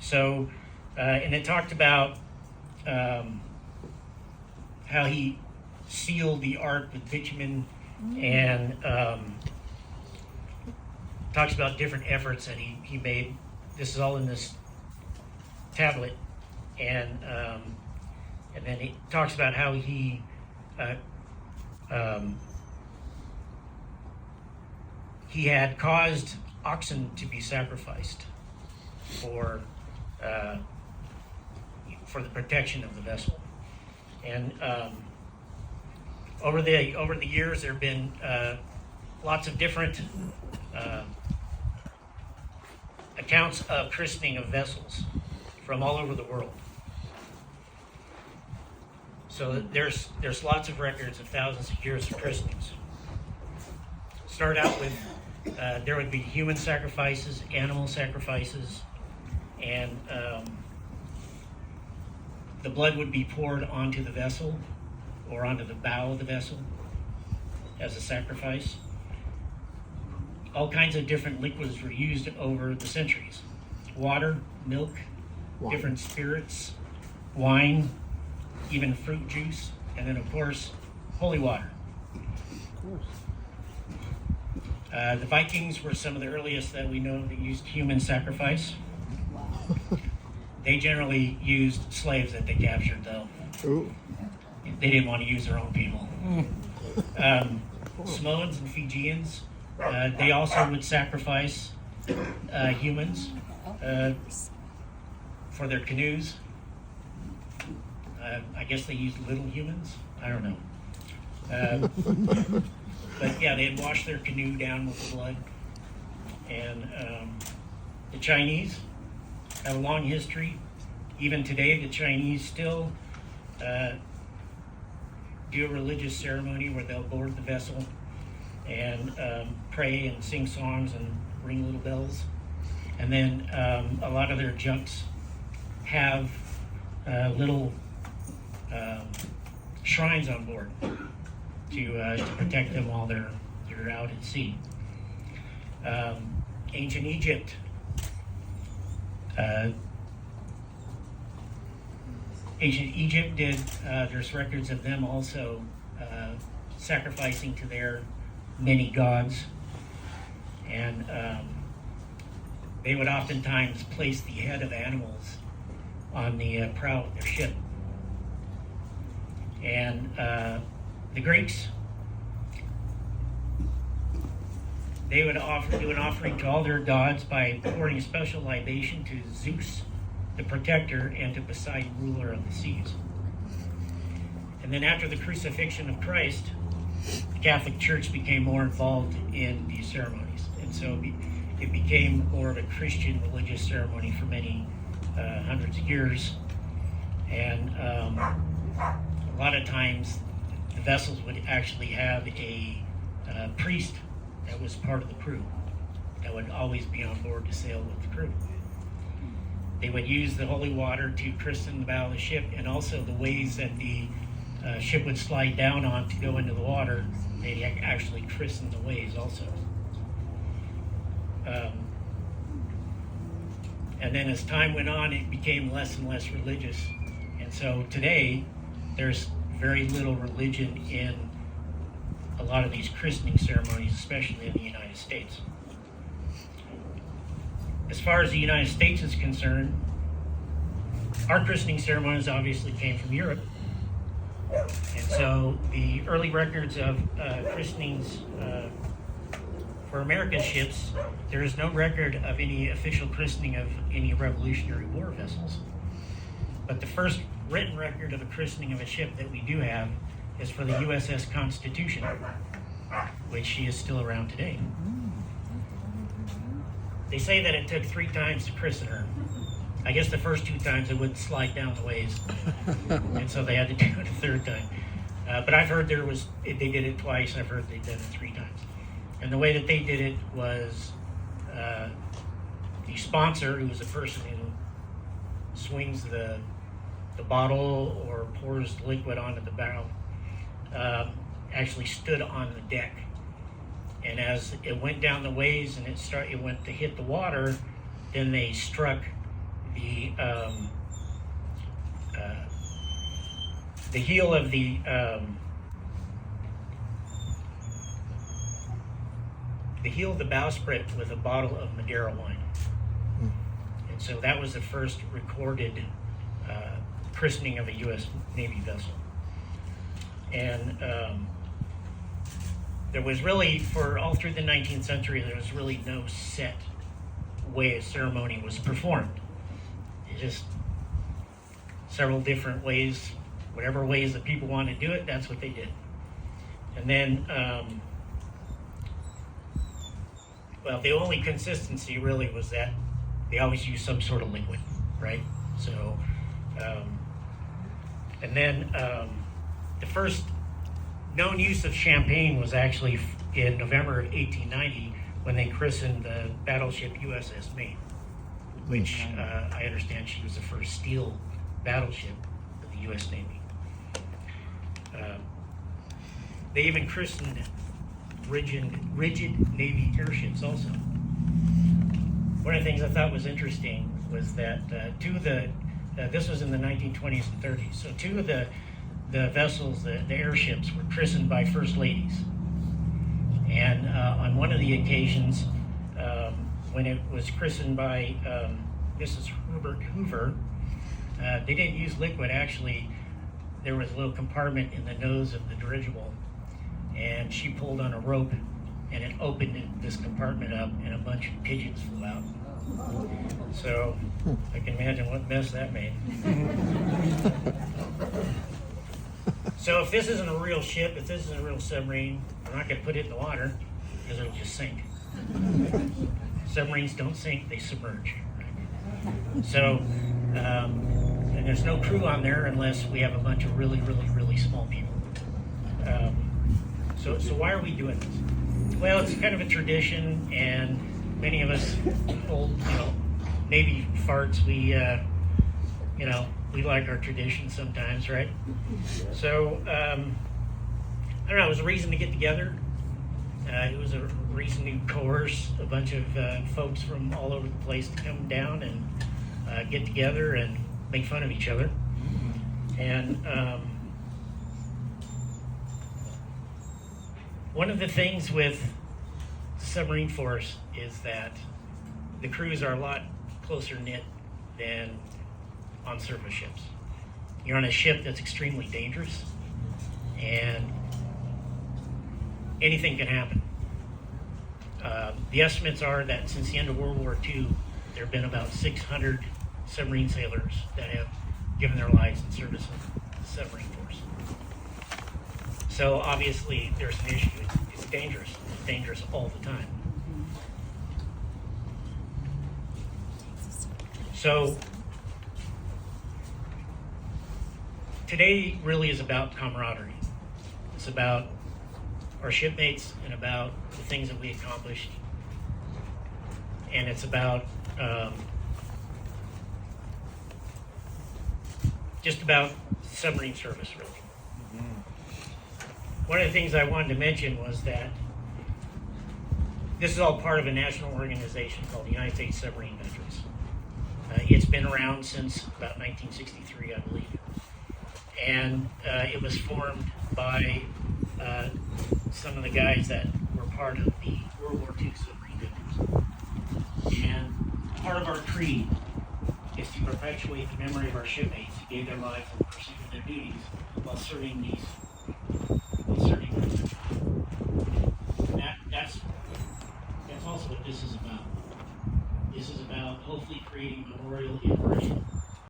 So, and it talked about how he sealed the ark with bitumen, and talks about different efforts that he made. This is all in this tablet, and then he talks about how he had caused oxen to be sacrificed for the protection of the vessel. And over the years, there have been lots of different accounts of christening of vessels from all over the world. So there's lots of records of thousands of years of christenings. Start out with there would be human sacrifices, animal sacrifices, and the blood would be poured onto the vessel or onto the bow of the vessel as a sacrifice. All kinds of different liquids were used over the centuries. Water, milk, different spirits, wine, even fruit juice, and then of course, holy water. Of course. The Vikings were some of the earliest that we know that used human sacrifice. They generally used slaves that they captured, though. Ooh. They didn't want to use their own people. Samoans and Fijians, they also would sacrifice humans for their canoes. I guess they used little humans. I don't know. But yeah, they'd wash their canoe down with the blood. And the Chinese have a long history. Even today, the Chinese still do a religious ceremony where they'll board the vessel and pray and sing songs and ring little bells. And then a lot of their junks have little shrines on board to protect them while they're out at sea. Ancient Egypt, did, there's records of them also sacrificing to their many gods. And they would oftentimes place the head of animals on the prow of their ship. And the Greeks, they would do an offering to all their gods by pouring a special libation to Zeus, the protector, and to Poseidon, ruler of the seas. And then after the crucifixion of Christ, the Catholic Church became more involved in these ceremonies. And so it became more of a Christian religious ceremony for many hundreds of years. And a lot of times, the vessels would actually have a priest that was part of the crew that would always be on board to sail with the crew. They would use the holy water to christen the bow of the ship, and also the ways that the ship would slide down on to go into the water. They actually christened the ways also. And then as time went on, it became less and less religious. And so today, there's very little religion in a lot of these christening ceremonies, especially in the United States. As far as the United States is concerned, our christening ceremonies obviously came from Europe. And so the early records of christenings for American ships, there is no record of any official christening of any Revolutionary War vessels. But the first written record of a christening of a ship that we do have is for the USS Constitution, which she is still around today. They say that it took 3 times to christen her. I guess the first 2 times it wouldn't slide down the ways, and so they had to do it a 3rd time. But I've heard they did it twice. I've heard they've done it 3 times. And the way that they did it was the sponsor, who was the person who swings the bottle or pours liquid onto the bow, actually stood on the deck. And as it went down the ways and it went to hit the water, then they struck the heel of the bowsprit with a bottle of Madeira wine. And so that was the first recorded christening of a U.S. Navy vessel. And there was really, for all through the 19th century, there was really no set way a ceremony was performed. It just several different ways, whatever ways that people wanted to do it, that's what they did. And then, well, the only consistency really was that they always used some sort of liquid, right? So, and then the first known use of champagne was actually in November of 1890 when they christened the battleship USS Maine, which I understand she was the first steel battleship of the U.S. Navy. They even christened rigid Navy airships also. One of the things I thought was interesting was that this was in the 1920s and 30s, so two of the vessels, the airships, were christened by first ladies. And on one of the occasions, when it was christened by Mrs. Herbert Hoover, they didn't use liquid. Actually, there was a little compartment in the nose of the dirigible, and she pulled on a rope, and it opened this compartment up, and a bunch of pigeons flew out. So I can imagine what mess that made. So if this isn't a real ship, if this isn't a real submarine, I'm not going to put it in the water because it'll just sink. Submarines don't sink, they submerge. Right? So, and there's no crew on there unless we have a bunch of really, really, really small people. So why are we doing this? Well, it's kind of a tradition, and many of us old, Navy farts, we like our tradition sometimes, right? So, I don't know, it was a reason to get together. It was a reason to coerce a bunch of folks from all over the place to come down and get together and make fun of each other. And one of the things with submarine force is that the crews are a lot closer knit than on surface ships. You're on a ship that's extremely dangerous, and anything can happen. The estimates are that since the end of World War II, there have been about 600 submarine sailors that have given their lives in service of the submarine force. So obviously there's an issue. It's dangerous. It's dangerous all the time. So today really is about camaraderie. It's about our shipmates and about the things that we accomplished. And it's about just about submarine service, really. One of the things I wanted to mention was that this is all part of a national organization called the United States Submarine Veterans. It's been around since about 1963, I believe. And it was formed by some of the guys that were part of the World War II submarine veterans. And part of our creed is to perpetuate the memory of our shipmates who gave their lives in pursuit of their duties while serving these. That's also what this is about. This is about hopefully creating a memorial in our